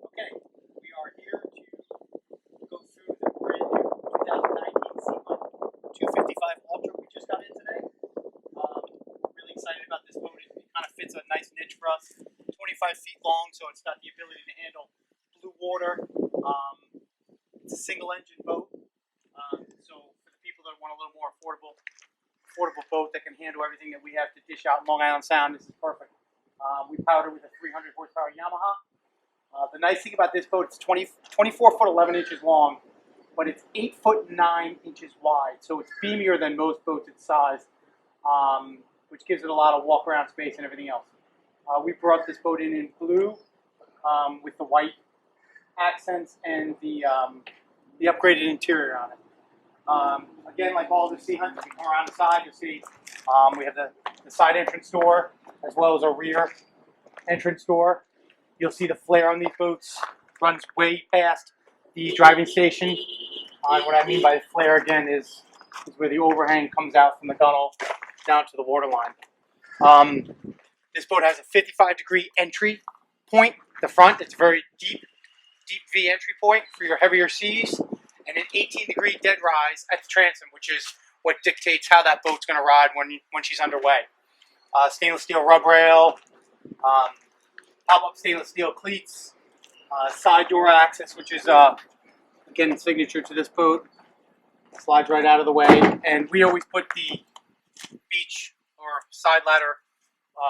Okay, we are here to go through the brand new 2019 Sea-Hunt 255 Ultra we just got in today. Really excited about this boat. It kind of fits a nice niche for us. 25 feet long, so it's got the ability to handle blue water. It's a single engine boat, so for the people that want a little more affordable boat that can handle everything that we have to dish out in Long Island Sound, this is perfect. We powered it with a 300 horsepower Yamaha. The nice thing about this boat, it's 24 foot 11 inches long, but it's 8 foot 9 inches wide, so it's beamier than most boats its size, which gives it a lot of walk around space and everything else. We brought this boat in blue with the white accents and the upgraded interior on it. Again, like all the Sea-Hunts, if you come around the side, you'll see we have the side entrance door as well as a rear entrance door. You'll see the flare on these boats runs way past the driving station. What I mean by the flare again is where the overhang comes out from the gunnel down to the waterline. This boat has a 55-degree entry point. The front, it's a very deep V entry point for your heavier seas, and an 18-degree dead rise at the transom, which is what dictates how that boat's going to ride when she's underway. Stainless steel rub rail, pop-up stainless steel cleats, side door access, which is again signature to this boat. Slides right out of the way, and we always put the beach or side ladder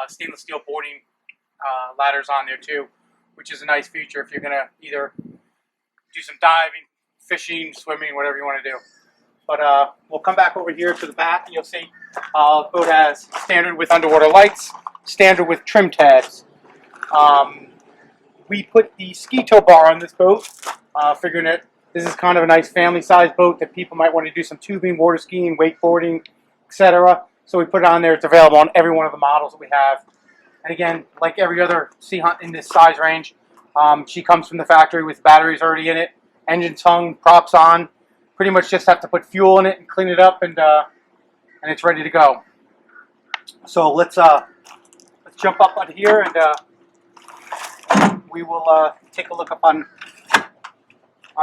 stainless steel boarding ladders on there too, which is a nice feature if you're going to either do some diving, fishing, swimming, whatever you want to do. But we'll come back over here to the back, and you'll see the boat has standard with underwater lights, standard with trim tabs. We put the ski tow bar on this boat, figuring that this is kind of a nice family-sized boat that people might want to do some tubing, water skiing, wakeboarding, etc. So we put it on there. It's available on every one of the models that we have. And again, like every other Sea-Hunt in this size range, she comes from the factory with batteries already in it, engines hung, props on. Pretty much just have to put fuel in it and clean it up, and it's ready to go. So let's jump up on here, and we will take a look up on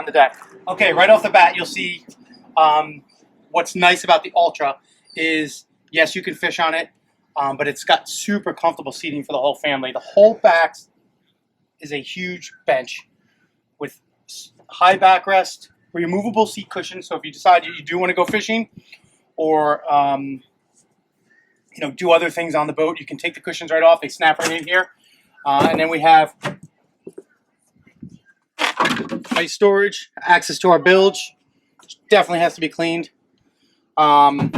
the deck. Okay, right off the bat, you'll see what's nice about the Ultra is, yes, you can fish on it, but it's got super comfortable seating for the whole family. The whole back is a huge bench with high backrest, removable seat cushions. So if you decide you do want to go fishing or do other things on the boat, you can take the cushions right off. They snap right in here. And then we have ice storage, access to our bilge, which definitely has to be cleaned. Like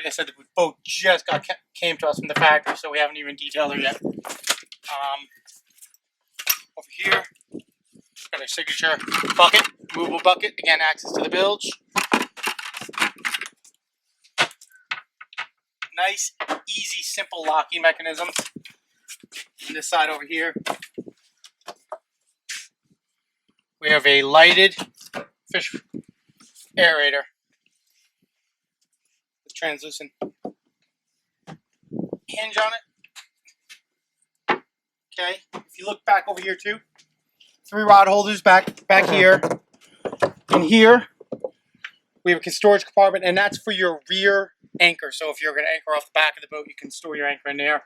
I said, the boat just came to us from the factory, so we haven't even detailed her yet. Over here, got our signature bucket, movable bucket. Again, access to the bilge. Nice, easy, simple locking mechanisms. On this side over here, we have a lighted fish aerator with translucent hinge on it. Okay, if you look back over here too, 3 rod holders back here. In here, we have a storage compartment, and that's for your rear anchor. So if you're going to anchor off the back of the boat, you can store your anchor in there.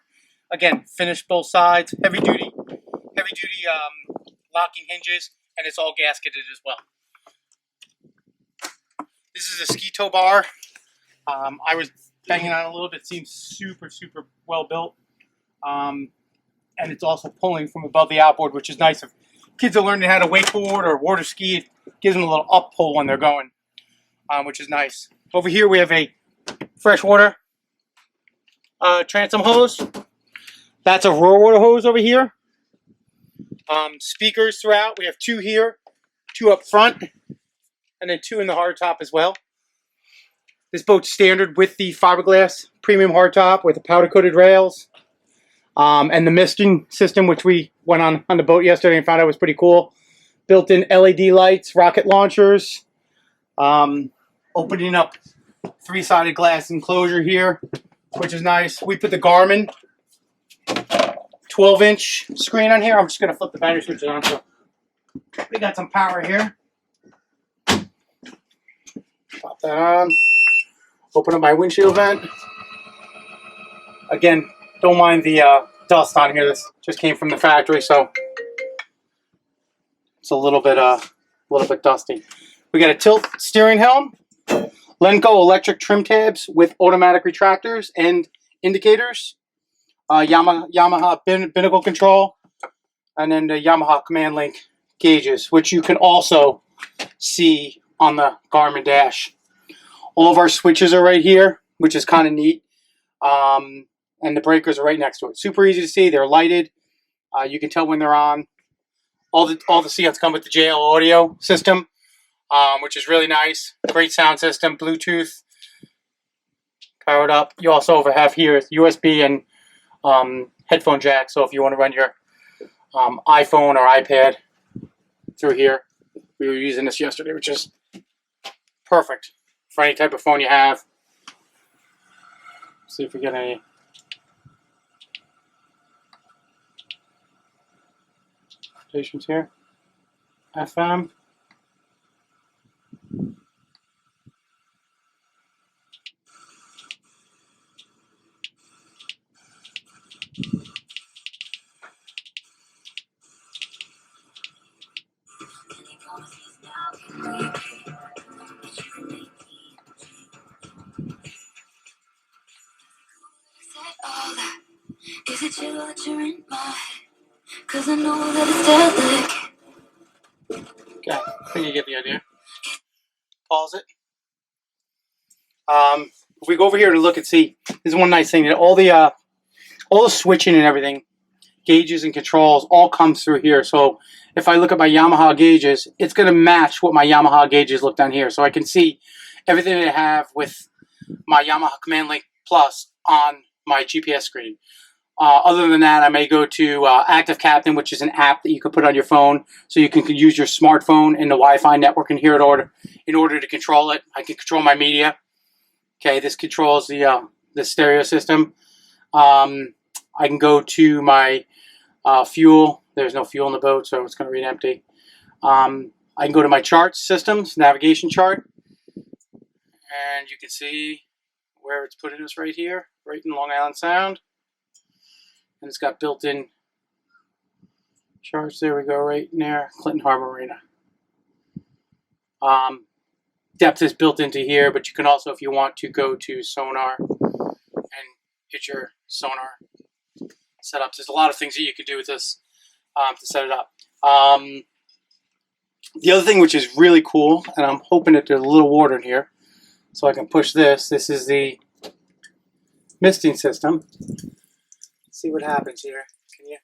Again, finished both sides, heavy duty locking hinges, and it's all gasketed as well. This is a ski tow bar. I was banging on it a little bit. It seems super, super well built. And it's also pulling from above the outboard, which is nice. If kids are learning how to wakeboard or water ski, it gives them a little up pull when they're going, which is nice. Over here we have a freshwater transom hose. That's a raw water hose over here. Speakers throughout. We have 2 here, 2 up front, and then 2 in the hardtop as well. This boat's standard with the fiberglass premium hardtop with the powder-coated rails. And the misting system, which we went on the boat yesterday and found out was pretty cool. Built-in LED lights, rocket launchers, opening up 3-sided glass enclosure here, which is nice. We put the Garmin 12-inch screen on here. I'm just gonna flip the battery switches on, so we got some power here. Pop that on. Open up my windshield vent. Again, don't mind the dust on here. This just came from the factory, so it's a little bit dusty. We got a tilt steering helm, Lenco electric trim tabs with automatic retractors and indicators, Yamaha binnacle control, and then the Yamaha command link gauges, which you can also see on the Garmin dash. All of our switches are right here, which is kind of neat. And the breakers are right next to it. Super easy to see. They're lighted. You can tell when they're on. All the seats come with the JL audio system, which is really nice. Great sound system. Bluetooth powered up. You also have here USB and headphone jack. So if you want to run your iPhone or iPad through here, we were using this yesterday, which is perfect for any type of phone you have. See if we get any. Stations here. FM. Is it you that you're in my head? Cause I know that it's deadly. Okay, I think you get the idea. Pause it. If we go over here to look and see, this is one nice thing that all the switching and everything, gauges and controls, all comes through here. So if I look at my Yamaha gauges, it's going to match what my Yamaha gauges look down here. So I can see everything that I have with my Yamaha Command Link Plus on my GPS screen. Other than that, I may go to Active Captain, which is an app that you can put on your phone, so you can use your smartphone and the Wi-Fi network in here in order to control it. I can control my media. Okay, this controls the stereo system. I can go to my fuel. There's no fuel in the boat, so it's going to read empty. I can go to my charts systems, navigation chart, and you can see where it's putting us right here, right in Long Island Sound. And it's got built-in charts. There we go, right in there, Clinton Harbor Marina. Depth is built into here, but you can also, if you want to, go to sonar and hit your sonar setups. There's a lot of things that you can do with this to set it up. The other thing which is really cool, and I'm hoping that there's a little water in here, so I can push this. This is the misting system. See what happens here. Can you?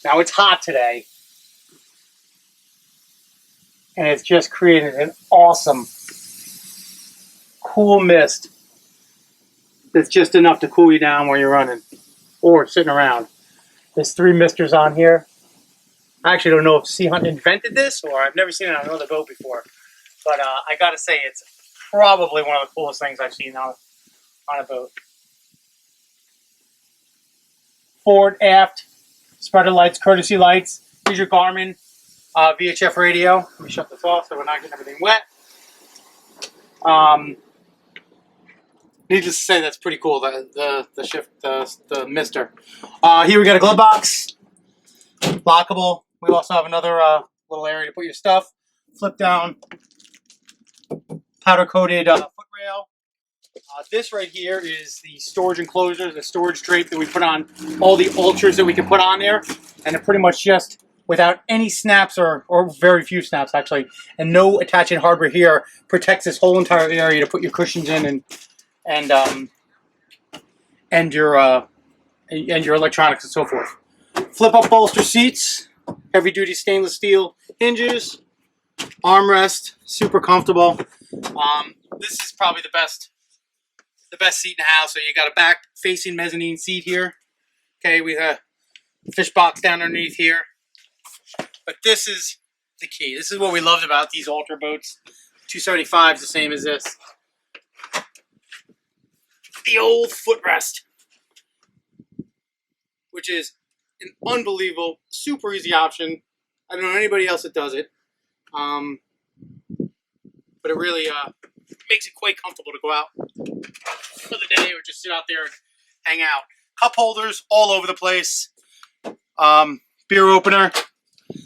Now it's hot today, and it's just created an awesome, cool mist that's just enough to cool you down while you're running or sitting around. There's 3 misters on here. I actually don't know if Sea Hunt invented this, or I've never seen it on another boat before, but I gotta say it's probably one of the coolest things I've seen on a boat. Forward, aft, spreader lights, courtesy lights. Here's your Garmin VHF radio. Let me shut this off so we're not getting everything wet. Needless to say, that's pretty cool. The mister. Here we got a glove box, lockable. We also have another little area to put your stuff. Flip down, powder coated foot rail. This right here is the storage enclosure, the storage drape that we put on all the ultras that we can put on there, and it pretty much just, without any snaps or very few snaps actually, and no attaching hardware here, protects this whole entire area to put your cushions in and your electronics and so forth. Flip up bolster seats, heavy duty stainless steel hinges, armrest, super comfortable. This is probably the best seat in the house. So you got a back facing mezzanine seat here. Okay, we have a fish box down underneath here. But this is the key. This is what we loved about these Ultra boats. 275 is the same as this. The old footrest. which is an unbelievable, super easy option. I don't know anybody else that does it, but it really makes it quite comfortable to go out for the day or just sit out there and hang out. Cup holders all over the place. Beer opener.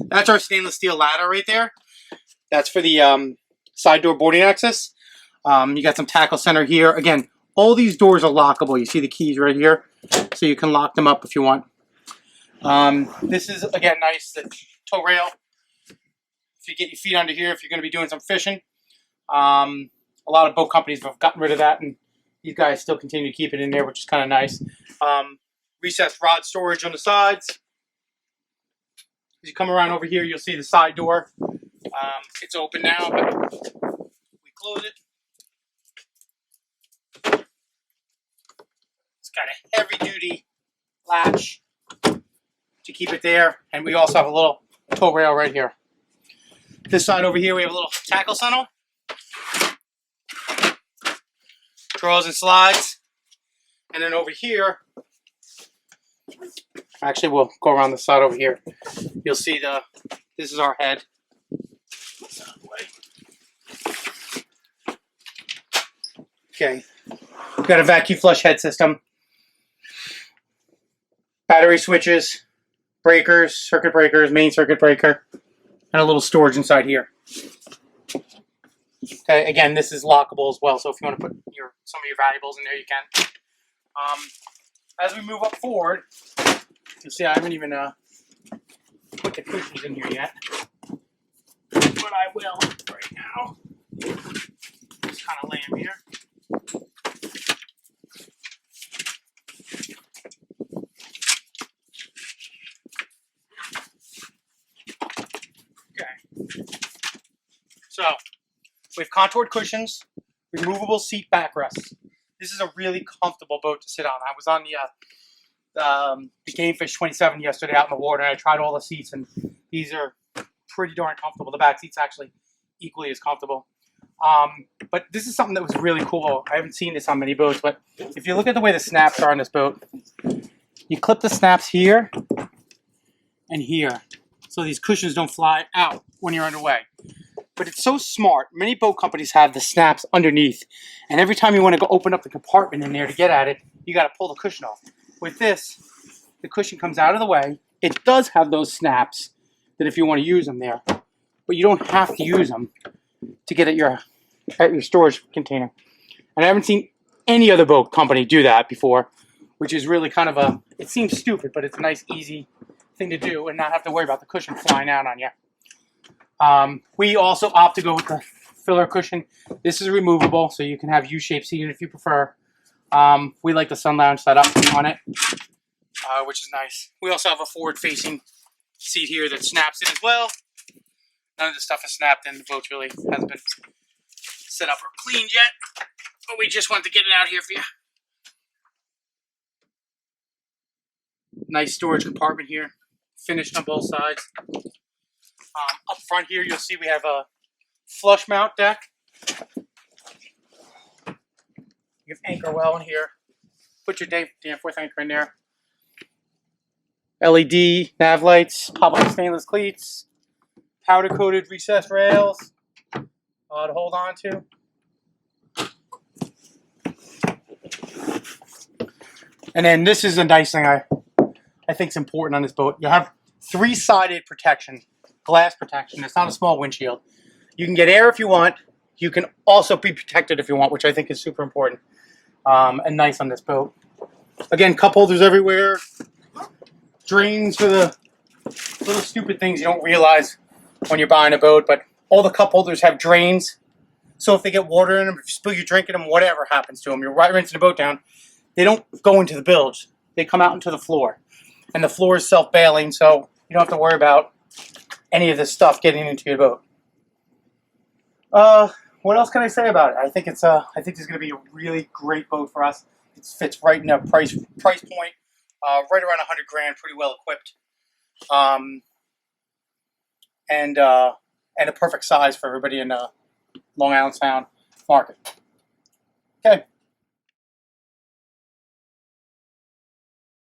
That's our stainless steel ladder right there. That's for the side door boarding access. You got some tackle center here. Again, all these doors are lockable. You see the keys right here, so you can lock them up if you want. This is, again, nice, the tow rail. If you get your feet under here, if you're going to be doing some fishing. A lot of boat companies have gotten rid of that, and these guys still continue to keep it in there, which is kind of nice. Recessed rod storage on the sides. As you come around over here, you'll see the side door. It's open now, but we close it. It's got a heavy-duty latch to keep it there, and we also have a little tow rail right here. This side over here, we have a little tackle center. Draws and slides. And then over here, actually we'll go around the side over here. You'll see this is our head. Okay, we've got a vacuum flush head system. Battery switches, breakers, circuit breakers, main circuit breaker, and a little storage inside here. Okay, again, this is lockable as well, so if you want to put some of your valuables in there, you can. As we move up forward, you'll see I haven't even put the cushions in here yet, but I will right now. Just kind of lay them here. Okay. So, we have contoured cushions, removable seat backrests. This is a really comfortable boat to sit on. I was on the Gamefish 27 yesterday out in the water, and I tried all the seats, and these are pretty darn comfortable. The back seat's actually equally as comfortable. But this is something that was really cool. I haven't seen this on many boats, but if you look at the way the snaps are on this boat, you clip the snaps here and here, so these cushions don't fly out when you're underway. But it's so smart. Many boat companies have the snaps underneath, and every time you want to go open up the compartment in there to get at it, you got to pull the cushion off. With this, the cushion comes out of the way. It does have those snaps that if you want to use them there, but you don't have to use them to get at your storage container. And I haven't seen any other boat company do that before, which is really kind of it seems stupid, but it's a nice, easy thing to do and not have to worry about the cushion flying out on you. We also opt to go with the filler cushion. This is removable, so you can have U-shaped seating if you prefer. We like the sun lounge setup on it, which is nice. We also have a forward-facing seat here that snaps in as well. None of the stuff is snapped in. The boat really hasn't been set up or cleaned yet, but we just wanted to get it out here for you. Nice storage compartment here, finished on both sides. Up front here, you'll see we have a flush mount deck. You have anchor well in here. Put your Danforth anchor in there. LED nav lights, pop-up stainless cleats, powder-coated recessed rails to hold on to. And then this is a nice thing I think is important on this boat. You have three-sided protection. Glass protection. It's not a small windshield. You can get air if you want. You can also be protected if you want, which I think is super important and nice on this boat. Again, cup holders everywhere. Drains for the little stupid things you don't realize when you're buying a boat, but all the cup holders have drains. So if they get water in them, if you spill your drink in them, whatever happens to them, you're rinsing the boat down, they don't go into the bilge. They come out into the floor. And the floor is self-bailing, so you don't have to worry about any of this stuff getting into your boat. What else can I say about it? I think it's I think this is going to be a really great boat for us. It fits right in a price point, right around $100 grand, pretty well equipped, and a perfect size for everybody in Long Island Sound market. Okay.